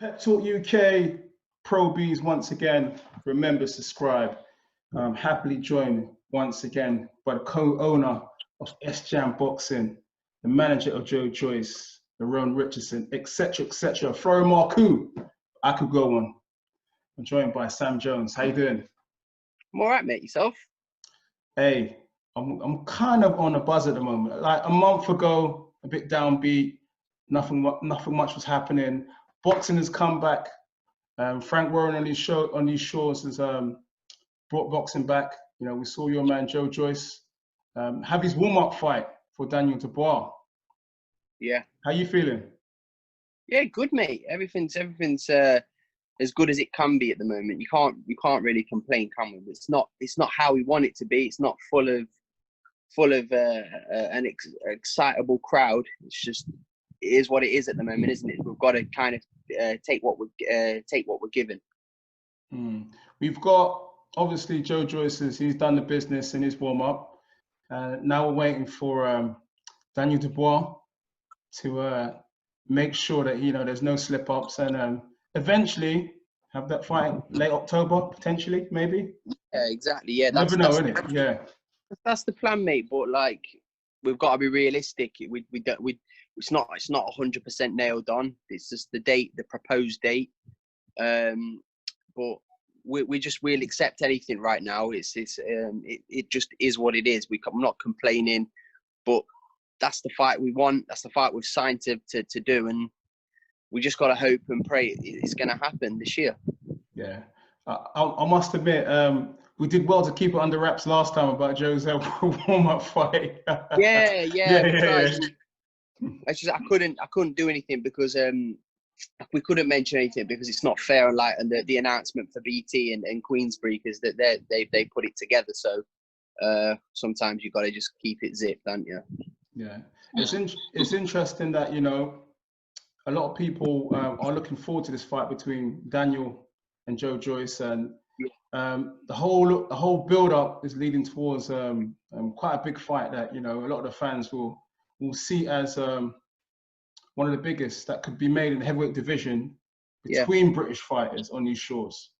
Pet Talk UK, Pro Beez once again. Remember, subscribe. Happily joined once again by the co-owner of S-Jam Boxing, the manager of Joyce, Ron Richardson, etc., etc. Florida Marcoux, I could go on. I'm joined by Sam Jones. How you doing? I'm all right, mate. Yourself? Hey, I'm kind of on a buzz at the moment. Like a month ago, a bit downbeat. Nothing much was happening. Boxing has come back. Frank Warren on these shores has brought boxing back. You know, we saw your man Joyce have his warm-up fight for Daniel Dubois. Yeah. How you feeling? Yeah, good, mate. Everything's as good as it can be at the moment. You can't really complain, can we? It's not how we want it to be. It's not full of an excitable crowd. It's just, it is what it is at the moment, isn't it? We've got to kind of take what we're given. We've got obviously Joyce. He's done the business in his warm-up. Now we're waiting for Daniel Dubois to make sure that there's no slip-ups and eventually have that fight late October potentially, maybe. Yeah, exactly. Yeah, never know, innit? Yeah, that's the plan, mate. But like, we've got to be realistic. It's not 100% nailed on. It's just the date, the proposed date. But we'll accept anything right now. It just is what it is. I'm not complaining, but that's the fight we want. That's the fight we've signed to do, and we just got to hope and pray it's going to happen this year. Yeah, I must admit, we did well to keep it under wraps last time about Joe's warm-up fight. Yeah. It's just I couldn't do anything because we couldn't mention anything because it's not fair. And the announcement for BT and Queensbury, because they put it together. So sometimes you got to just keep it zipped, don't you? Yeah, it's interesting that a lot of people are looking forward to this fight between Daniel and Joyce, and the whole build-up is leading towards quite a big fight that a lot of the fans will see as one of the biggest that could be made in the heavyweight division between British fighters on these shores.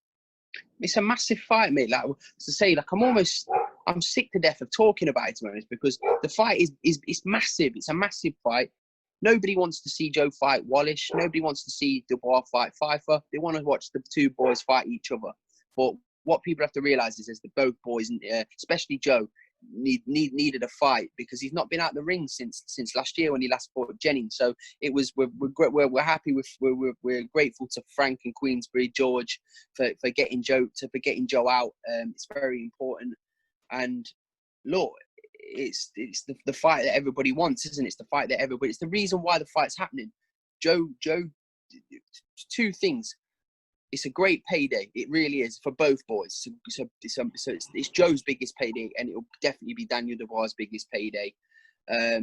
It's a massive fight, mate. Like to say, like I'm sick to death of talking about it, to be honest, because the fight is massive. It's a massive fight. Nobody wants to see Joe fight Wallish. Nobody wants to see Dubois fight Pfeiffer. They want to watch the two boys fight each other. But what people have to realise is that both boys, especially Joe, needed a fight because he's not been out the ring since last year when he last fought Jennings. So it was we're happy with we're grateful to Frank and Queensbury, George for getting Joe out. It's very important. And look, it's the fight that everybody wants, isn't it? It's the fight that everybody. It's the reason why the fight's happening. Joe. Two things. It's a great payday. It really is for both boys. So it's Joe's biggest payday, and it will definitely be Daniel Dubois' biggest payday. They're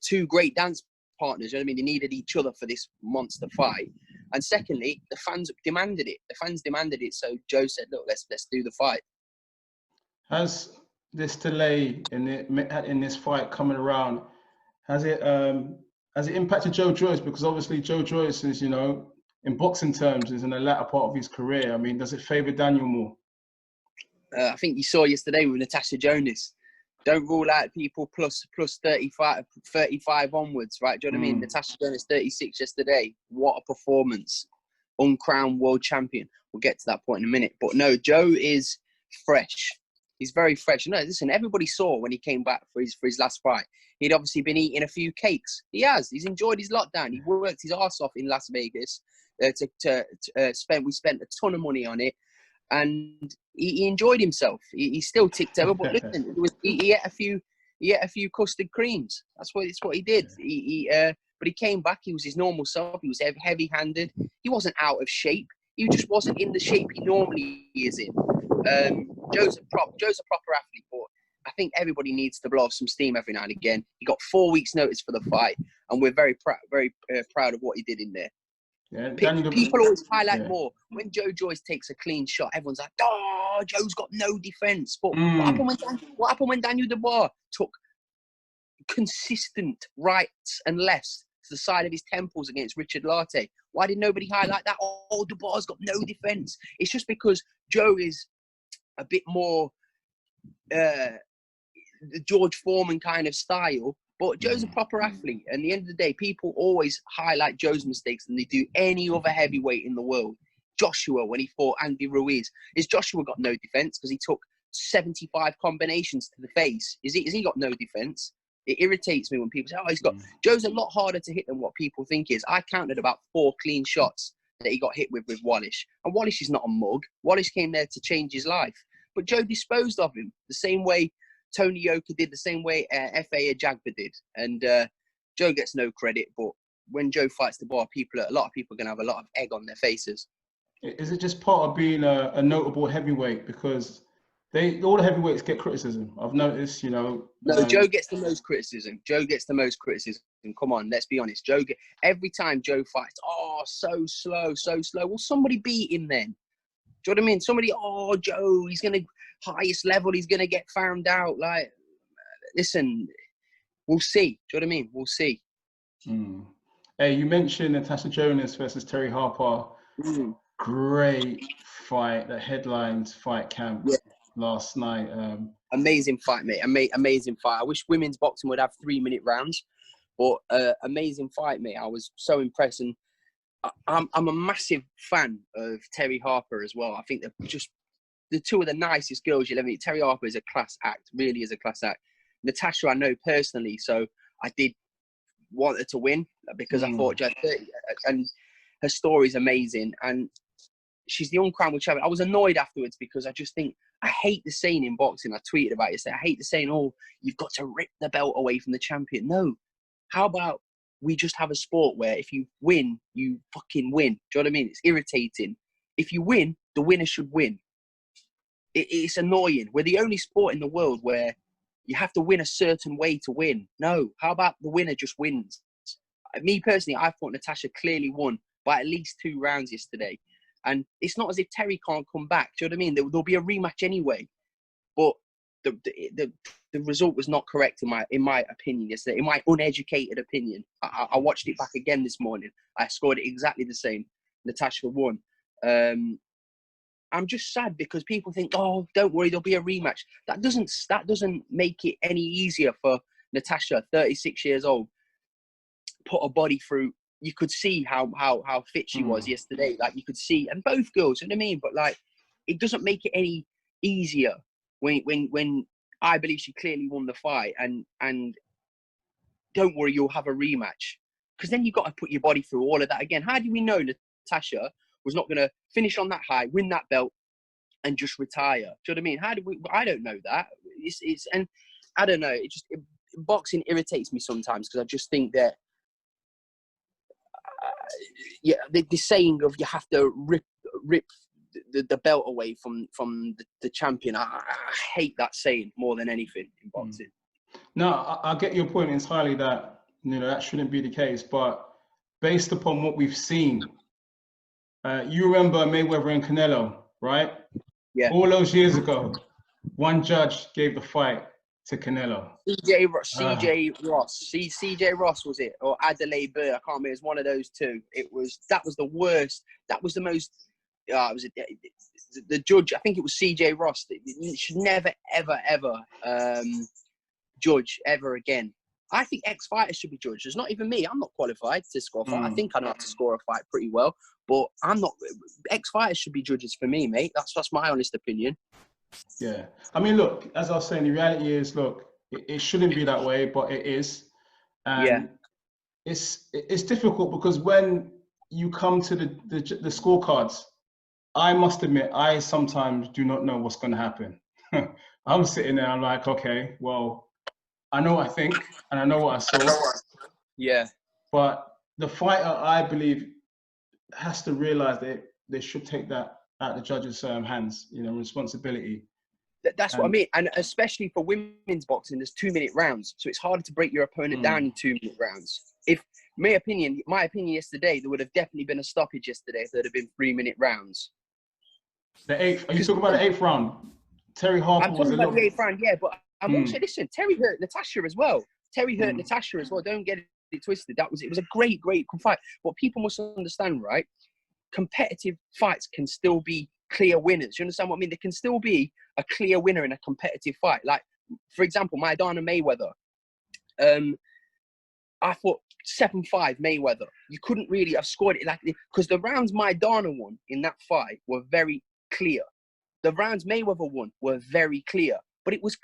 two great dance partners. You know what I mean? They needed each other for this monster fight. And secondly, the fans demanded it. The fans demanded it. So Joe said, "Look, let's do the fight." Has this delay in this fight coming around, has it impacted Joyce? Because obviously Joyce is, in boxing terms, is in the latter part of his career. I mean, does it favour Daniel more? I think you saw yesterday with Natasha Jonas. Don't rule out people plus 35 onwards, right? Do you know what I mean? Natasha Jonas 36 yesterday. What a performance! Uncrowned world champion. We'll get to that point in a minute. But no, Joe is fresh. He's very fresh. No, listen, everybody saw when he came back for his last fight. He'd obviously been eating a few cakes. He has. He's enjoyed his lockdown. He worked his arse off in Las Vegas. We spent a ton of money on it, and he enjoyed himself. He still ticked over, but listen, he ate a few custard creams. That's what he did. But he came back. He was his normal self. He was heavy-handed. He wasn't out of shape. He just wasn't in the shape he normally is in. Joe's a proper athlete, but I think everybody needs to blow off some steam every now and again. He got 4 weeks' notice for the fight, and we're very proud of what he did in there. Yeah, people always highlight more when Joyce takes a clean shot. Everyone's like, "Oh, Joe's got no defense." But what happened when Daniel Dubois took consistent rights and lefts the side of his temples against Richard Lartey. Why did nobody highlight that? Oh, Dubois got no defence. It's just because Joe is a bit more the George Foreman kind of style, but Joe's a proper athlete. And at the end of the day, people always highlight Joe's mistakes than they do any other heavyweight in the world. Joshua, when he fought Andy Ruiz, Joshua got no defence because he took 75 combinations to the face. Has he got no defence? It irritates me when people say, oh, he's got... Joe's a lot harder to hit than what people think is. I counted about 4 clean shots that he got hit with Wallace. And Wallace is not a mug. Wallace came there to change his life. But Joe disposed of him the same way Tony Yoka did, the same way F.A. Ajagba did. And Joe gets no credit, but when Joe fights the bar, a lot of people are going to have a lot of egg on their faces. Is it just part of being a notable heavyweight? Because all the heavyweights get criticism. I've noticed, you know. No, Joe gets the most criticism. Joe gets the most criticism. Come on, let's be honest. Every time Joe fights, oh, so slow, so slow. Well, somebody beat him then. Do you know what I mean? Somebody, oh, Joe, he's going to highest level. He's going to get found out. Like, listen, we'll see. Do you know what I mean? We'll see. Hey, you mentioned Natasha Jonas versus Terry Harper. Great fight. The headlines fight camp last night. Amazing fight, mate. Amazing fight. I wish women's boxing would have 3-minute rounds, but amazing fight, mate. I was so impressed, and I'm a massive fan of Terry Harper as well. I think they're just the two of the nicest girls you'll ever meet. Terry Harper is a class act, really is a class act. Natasha, I know personally, so I did want her to win because I thought she had 30, and her story is amazing, and she's the uncrowned world champion. I was annoyed afterwards because I just think, I hate the saying in boxing, I tweeted about it, I hate the saying, oh, you've got to rip the belt away from the champion. No. How about we just have a sport where if you win, you fucking win. Do you know what I mean? It's irritating. If you win, the winner should win. It's annoying. We're the only sport in the world where you have to win a certain way to win. No. How about the winner just wins? Me personally, I thought Natasha clearly won by at least 2 rounds yesterday. And it's not as if Terry can't come back. Do you know what I mean? There'll be a rematch anyway. But the result was not correct in my opinion yesterday. In my uneducated opinion, I watched it back again this morning. I scored it exactly the same. Natasha won. I'm just sad because people think, oh, don't worry, there'll be a rematch. That doesn't make it any easier for Natasha, 36 years old, put her body through. You could see how fit she was yesterday. Like, you could see, and both girls, you know what I mean? But like, it doesn't make it any easier when I believe she clearly won the fight. And don't worry, you'll have a rematch, because then you've got to put your body through all of that again. How do we know Natasha was not going to finish on that high, win that belt, and just retire? Do you know what I mean? How do we? I don't know that. And I don't know. Boxing irritates me sometimes because I just think that. The saying of you have to rip the belt away from the champion. I hate that saying more than anything in boxing. No, I get your point entirely that, you know, that shouldn't be the case. But based upon what we've seen, you remember Mayweather and Canelo, right? Yeah. All those years ago, one judge gave the fight to Canelo. CJ Ross was it, or Adelaide Burr? I can't remember. It was one of those two. That was the worst. That was the most. The judge. I think it was CJ Ross. You should never, ever, ever judge ever again. I think ex-fighters should be judged. It's not even me. I'm not qualified to score a fight. I think I know how to score a fight pretty well, but I'm not. Ex-fighters should be judges for me, mate. That's my honest opinion. Yeah, I mean, look, as I was saying, the reality is, look, it shouldn't be that way, but it is. And it's difficult because when you come to the scorecards, I must admit, I sometimes do not know what's going to happen. I'm sitting there, I'm like, okay, well, I know what I think and I know what I saw. Yeah. But the fighter, I believe, has to realize that they should take that out of the judges' hands, you know, responsibility. That's what I mean. And especially for women's boxing, there's 2-minute rounds. So it's harder to break your opponent down in 2-minute rounds. My opinion yesterday, there would have definitely been a stoppage yesterday if there'd have been 3-minute rounds. The 8th, are you talking about the 8th round? Terry Harper was a little... the 8th round, yeah, but I'm also, listen, Terry hurt Natasha as well. Natasha as well. Don't get it twisted. It was a great fight. What people must understand, right? Competitive fights can still be clear winners. You understand what I mean? There can still be a clear winner in a competitive fight. Like, for example, Maidana Mayweather. I thought 7-5 Mayweather. You couldn't really have scored it because the rounds Maidana won in that fight were very clear. The rounds Mayweather won were very clear, but it was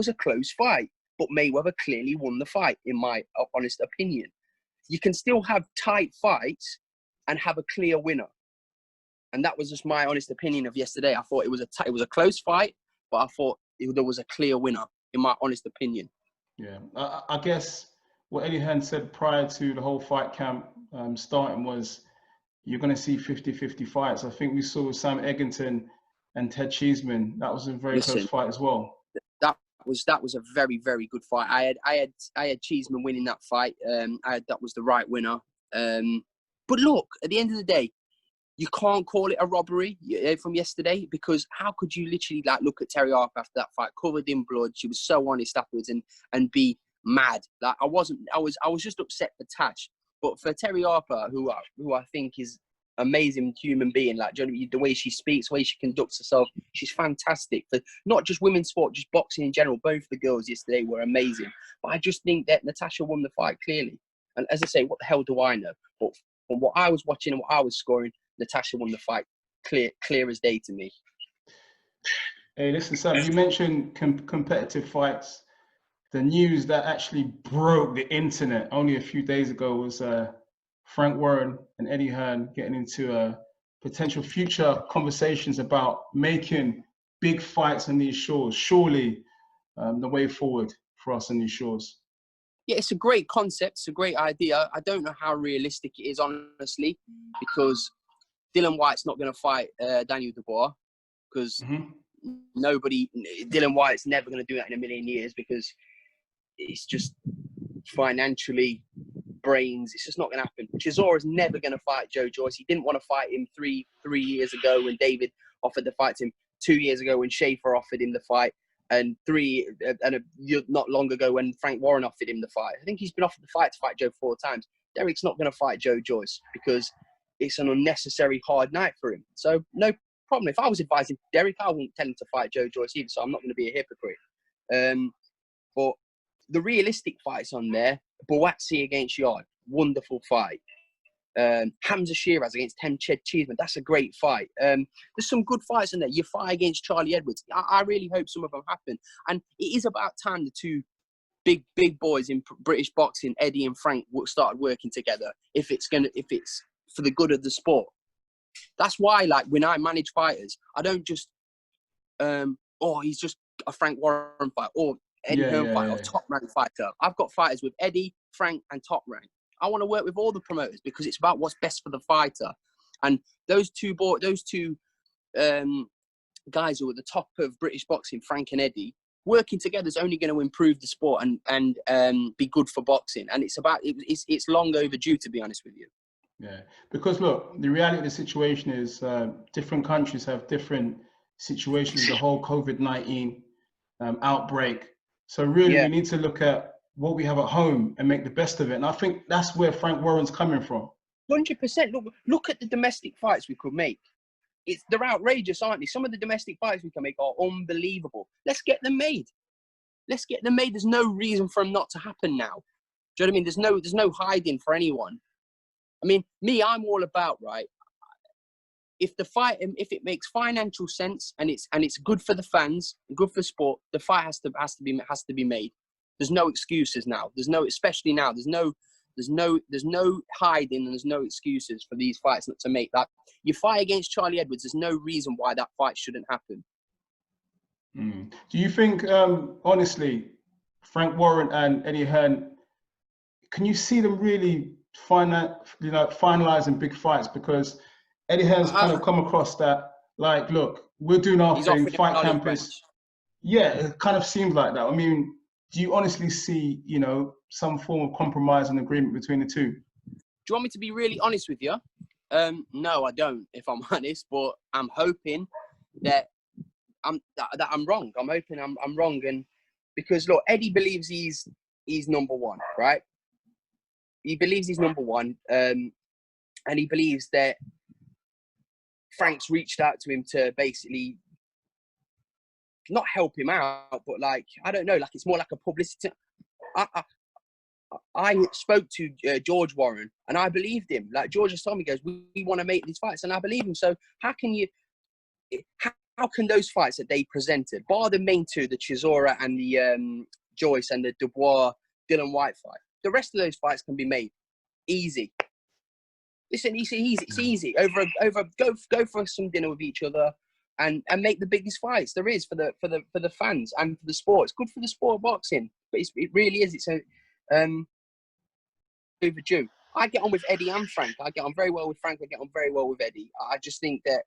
a close fight. But Mayweather clearly won the fight, in my honest opinion. You can still have tight fights and have a clear winner, and that was just my honest opinion of yesterday. I thought it was a close fight, but I thought there was a clear winner, in my honest opinion. Yeah, I guess what Eddie Hearn said prior to the whole fight camp starting was you're going to see 50-50 fights. I think we saw Sam Edington and Ted Cheeseman. That was a very close fight as well. That was a very, very good fight. I had Cheeseman winning that fight. That was the right winner. But look, at the end of the day, you can't call it a robbery from yesterday, because how could you literally look at Terry Harper after that fight, covered in blood? She was so honest afterwards, and be mad. I was just upset for Tash, but for Terry Harper, who I think is amazing human being, the way she speaks, the way she conducts herself, she's fantastic. For not just women's sport, just boxing in general. Both the girls yesterday were amazing. But I just think that Natasha won the fight clearly. And as I say, what the hell do I know? But from what I was watching and what I was scoring, Natasha won the fight clear as day to me. Hey, listen, Sam, you mentioned competitive fights. The news that actually broke the internet only a few days ago was Frank Warren and Eddie Hearn getting into potential future conversations about making big fights on these shores. Surely the way forward for us on these shores. Yeah, it's a great concept. It's a great idea. I don't know how realistic it is, honestly, because Dillian Whyte's not going to fight Daniel Dubois, because Dillian Whyte's never going to do that in a million years, because it's just financially, brains, it's just not going to happen. Chizor is never going to fight Joe Joyce. He didn't want to fight him three years ago when David offered to fight him, 2 years ago when Schaefer offered him the fight, and not long ago when Frank Warren offered him the fight. I think he's been offered the fight to fight Joe 4 times. Derek's not going to fight Joe Joyce because it's an unnecessary hard night for him. So no problem. If I was advising Derek, I wouldn't tell him to fight Joe Joyce either, so I'm not going to be a hypocrite. But the realistic fights on there, Povetkin against Yard, wonderful fight. Hamza Shiraz against Ted Cheeseman, that's a great fight. There's some good fights in there. You fight against Charlie Edwards. I really hope some of them happen. And it is about time the two big boys in British boxing, Eddie and Frank, started working together. If it's for the good of the sport. That's why, when I manage fighters, I don't just, he's just a Frank Warren fight, or Eddie Hearn fight, or top rank fighter. I've got fighters with Eddie, Frank, and top rank. I want to work with all the promoters because it's about what's best for the fighter. And those two guys who are at the top of British boxing, Frank and Eddie, working together is only going to improve the sport and be good for boxing. And it's long overdue, to be honest with you. Yeah, because look, the reality of the situation is different countries have different situations with the whole COVID-19 outbreak. So really, we need to look at what we have at home and make the best of it. And I think that's where Frank Warren's coming from. 100%. Look at the domestic fights we could make. They're outrageous, aren't they? Some of the domestic fights we can make are unbelievable. Let's get them made. There's no reason for them not to happen now. Do you know what I mean? There's no hiding for anyone. I mean, I'm all about, right, if it makes financial sense and it's good for the fans, good for sport, the fight has to be made. There's no excuses now. Especially now. There's no hiding and there's no excuses for these fights not to make that. You fight against Charlie Edwards, there's no reason why that fight shouldn't happen. Do you think, honestly, Frank Warren and Eddie Hearn, can you see them really finalizing big fights? Because Eddie Hearn's kind of come across that, look, we're doing our thing, fight campus. Yeah, it kind of seems like that. I mean, do you honestly see, some form of compromise and agreement between the two? Do you want me to be really honest with you? No, I don't, if I'm honest, but I'm hoping that I'm wrong. I'm hoping I'm wrong. And because, look, Eddie believes he's number one, right? he's number one, and he believes that Frank's reached out to him to basically not help him out, but like, I don't know, like it's more like a publicity. I spoke to George Warren, and I believed him. Like George has told me, he goes, we want to make these fights, and I believe him. So how can those fights that they presented, bar the main two, the Chizor and the Joyce and the Dubois Dillian Whyte fight, the rest of those fights can be made easy. Listen, it's easy. Go for some dinner with each other, and make the biggest fights there is for the fans and for the sport. It's good for the sport of boxing, but it really is. It's overdue. I get on with Eddie and Frank. I get on very well with Frank. I get on very well with Eddie. I just think that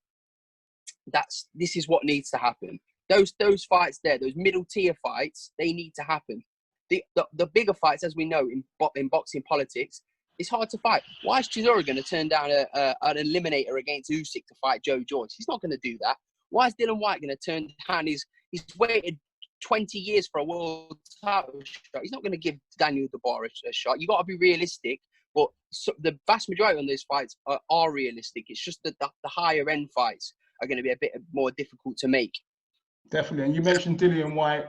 this is what needs to happen. Those fights there, those middle tier fights, they need to happen. The bigger fights, as we know in boxing politics, it's hard to fight. Why is Chizor going to turn down an eliminator against Usyk to fight Joe Joyce? He's not going to do that. Why is Dillian Whyte going to turn down he's waited 20 years for a world title shot? He's not going to give Daniel Dubois a shot. You've got to be realistic, but the vast majority on those fights are realistic. It's just that the higher end fights are going to be a bit more difficult to make. Definitely. And you mentioned Dillian Whyte,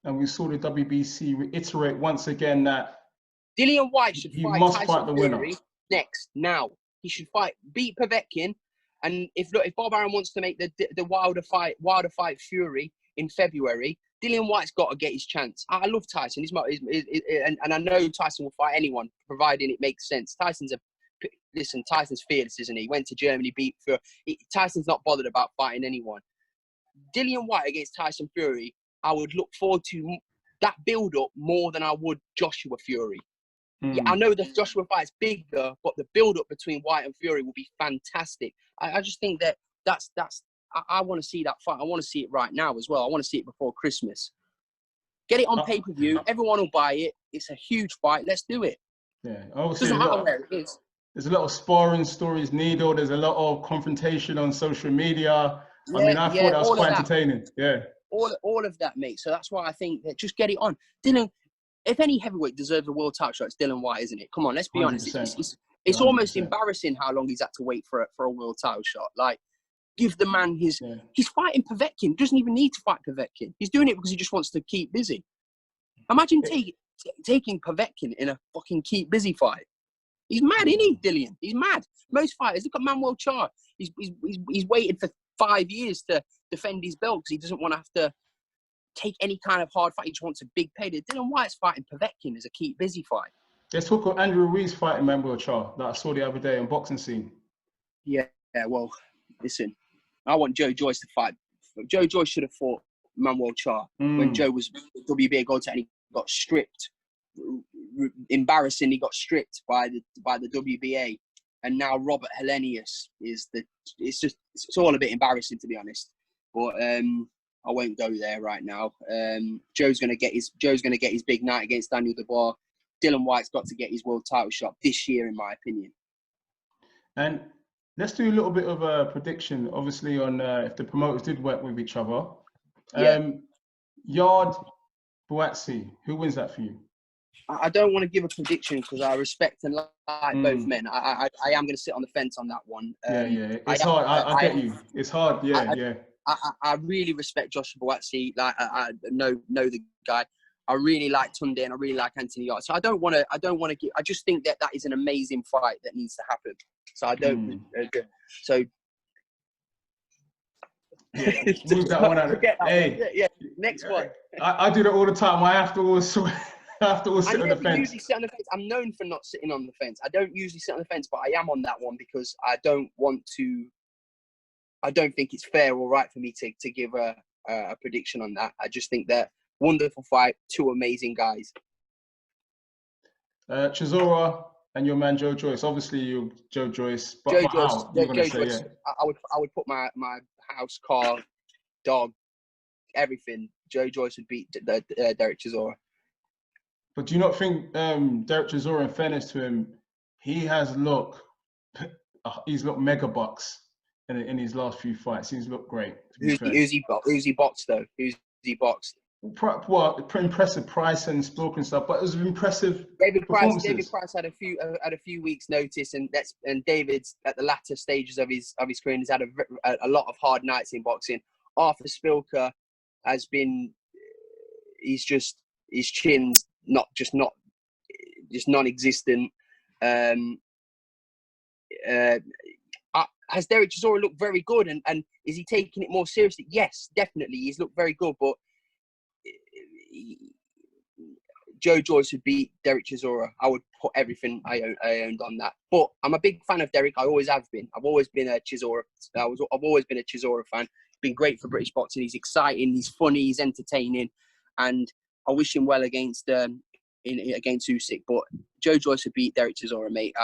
and we saw the WBC reiterate once again that Dillian Whyte should fight Tyson Fury next, now. He should beat Povetkin, and if Bob Arum wants to make the Wilder fight Fury in February, Dillian Whyte's got to get his chance. I love Tyson. And I know Tyson will fight anyone, providing it makes sense. Tyson's fearless, isn't he? He went to Germany, beat Fury. Tyson's not bothered about fighting anyone. Dillian Whyte against Tyson Fury, I would look forward to that build-up more than I would Joshua Fury. Yeah, I know the Joshua fight is bigger, but the build-up between Whyte and Fury will be fantastic. I just think that's I want to see that fight. I want to see it right now as well. I want to see it before Christmas. Get it on pay-per-view. Everyone will buy it. It's a huge fight. Let's do it. Yeah. Doesn't matter where it is. There's a lot of sparring stories needed. There's a lot of confrontation on social media. Yeah, I mean, I thought that was quite entertaining. Yeah. All of that, mate. So that's why I think that just get it on. Dillian, if any heavyweight deserves a world title shot, it's Dillian Whyte, isn't it? Come on, let's be honest. It's almost embarrassing how long he's had to wait for a world title shot. Like, give the man he's fighting Povetkin. He doesn't even need to fight Povetkin. He's doing it because he just wants to keep busy. Imagine taking Povetkin in a fucking keep busy fight. He's mad, isn't he, Dillian? He's mad. Most fighters, look at Manuel Char. He's waited for 5 years to defend his belt because he doesn't want to have to take any kind of hard fight. He just wants a big payday. Dillian Whyte's fighting Povetkin as a keep busy fight. Let's talk about Andrew Ruiz fighting Manuel Char that I saw the other day on Boxing Scene. Yeah, well, listen, I want Joe Joyce to fight. Joe Joyce should have fought Manuel Char when Joe was WBA gold and he got stripped. Embarrassingly got stripped by the WBA. And now Robert Helenius it's all a bit embarrassing, to be honest. But I won't go there right now. Joe's gonna get his big night against Daniel Dubois. Dillian Whyte's got to get his world title shot this year, in my opinion. And let's do a little bit of a prediction, obviously, on if the promoters did work with each other. Yard, Buatsi, who wins that for you? I don't want to give a prediction because I respect and like both men. I am going to sit on the fence on that one. It's hard. I get you. It's hard. I really respect Joshua Buatsi. Like I know the guy. I really like Tunde and I really like Anthony Yard. So I don't want to give. I just think that is an amazing fight that needs to happen. So I don't. So. Move that one out. Hey, next one. I do that all the time. I have to always sit on the fence. Usually sit on the fence. I'm known for not sitting on the fence. I don't usually sit on the fence, but I am on that one because I don't think it's fair or right for me to give a prediction on that. I just think that wonderful fight, two amazing guys. Chizor and your man Joe Joyce. Obviously, you Joe Joyce. But Joe Joyce. I would put my house, car, dog, everything. Joe Joyce would beat Derek Chizor. But do you not think Derek Chizor, in fairness to him, he's looked mega bucks in his last few fights. He's looked great. Who's he boxed though? Who's he boxed? impressive price and Spilk and stuff, but it was impressive David performances. Price had a few weeks' notice, and David's at the latter stages of his career. He's had a lot of hard nights in boxing. Arthur Spilker has been, his chin's just non-existent. Has Derek Chisora looked very good, and is he taking it more seriously? Yes, definitely. He's looked very good, but Joe Joyce would beat Derek Chisora. I would put everything I owned on that. But I'm a big fan of Derek. I always have been. I've always been a Chisora. I've always been a Chisora fan. Been great for British boxing. He's exciting. He's funny. He's entertaining, and I wish him well against Usyk. But Joe Joyce would beat Derek Chisora, mate.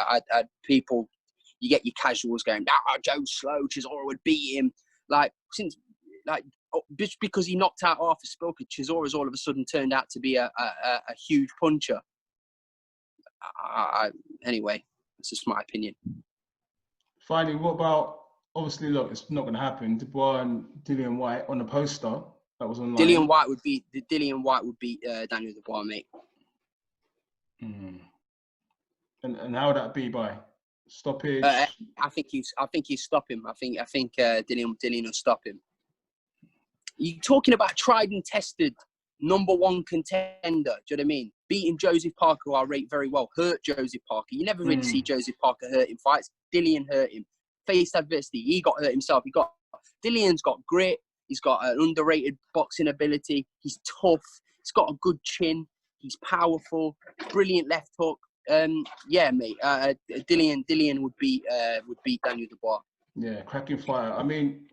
People, you get your casuals going, Joe's slow. Chisora would beat him. Just because he knocked out Arthur Spilker, Chisora's all of a sudden turned out to be a huge puncher. Anyway, that's just my opinion. Finally, what about, obviously, look, it's not going to happen. Dubois and Dillian Whyte on the poster that was online. Dillian Whyte would beat Daniel Dubois, mate. And how would that be by stoppage? I think he's stop him. I think Dillian will stop him. You're talking about tried and tested #1 contender. Do you know what I mean? Beating Joseph Parker, who I rate very well, hurt Joseph Parker. You never really see Joseph Parker hurt in fights. Dillian hurt him. Faced adversity. He got hurt himself. Dillian's got grit. He's got an underrated boxing ability. He's tough. He's got a good chin. He's powerful. Brilliant left hook. Yeah, mate. Dillian would beat Daniel Dubois. Yeah, cracking fighter. I mean,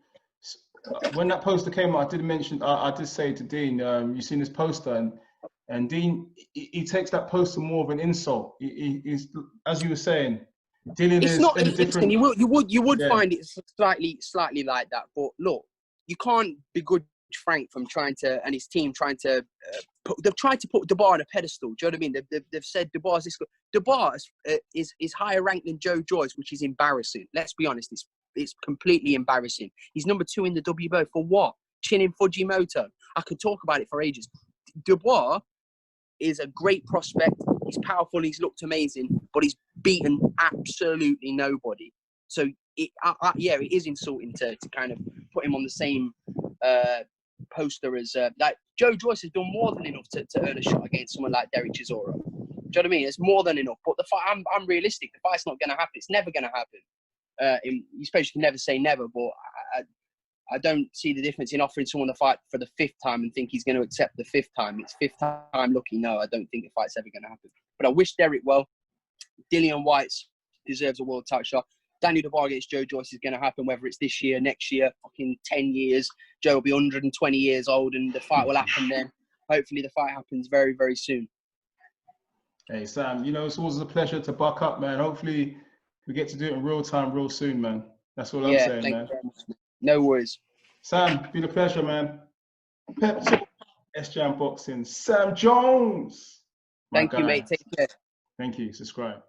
when that poster came out, I did say to Dean, you've seen this poster, and Dean, he takes that poster more of an insult. He's, as you were saying, Dillian is in a different. You would find it slightly like that, but look, you can't begrudge Frank from and his team trying to. They've tried to put Dubois on a pedestal. Do you know what I mean? They've said Dubois is this. Dubois is higher ranked than Joe Joyce, which is embarrassing. Let's be honest. It's completely embarrassing. He's #2 in the WBO for what? Chinning Fujimoto. I could talk about it for ages. Dubois is a great prospect. He's powerful. He's looked amazing, but he's beaten absolutely nobody. So it is insulting to kind of put him on the same poster as Joe Joyce has done more than enough to earn a shot against someone like Derek Chisora. Do you know what I mean? It's more than enough. But the fight, I'm realistic. The fight's not going to happen. It's never going to happen. You suppose you can never say never, but I don't see the difference in offering someone the fight for the 5th time and think he's going to accept the 5th time. It's 5th time lucky. No, I don't think the fight's ever going to happen. But I wish Derek well. Dillian Whyte deserves a world title shot. Daniel Dubois against Joe Joyce is going to happen, whether it's this year, next year, fucking 10 years. Joe will be 120 years old and the fight will happen then. Hopefully the fight happens very, very soon. Hey, Sam, it's always a pleasure to buck up, man. Hopefully we get to do it in real time, real soon, man. That's all I'm saying, man. No worries. Sam, been a pleasure, man. Pep Talk, S-Jam Boxing, Sam Jones. Thank you, mate. Take care. Thank you. Subscribe.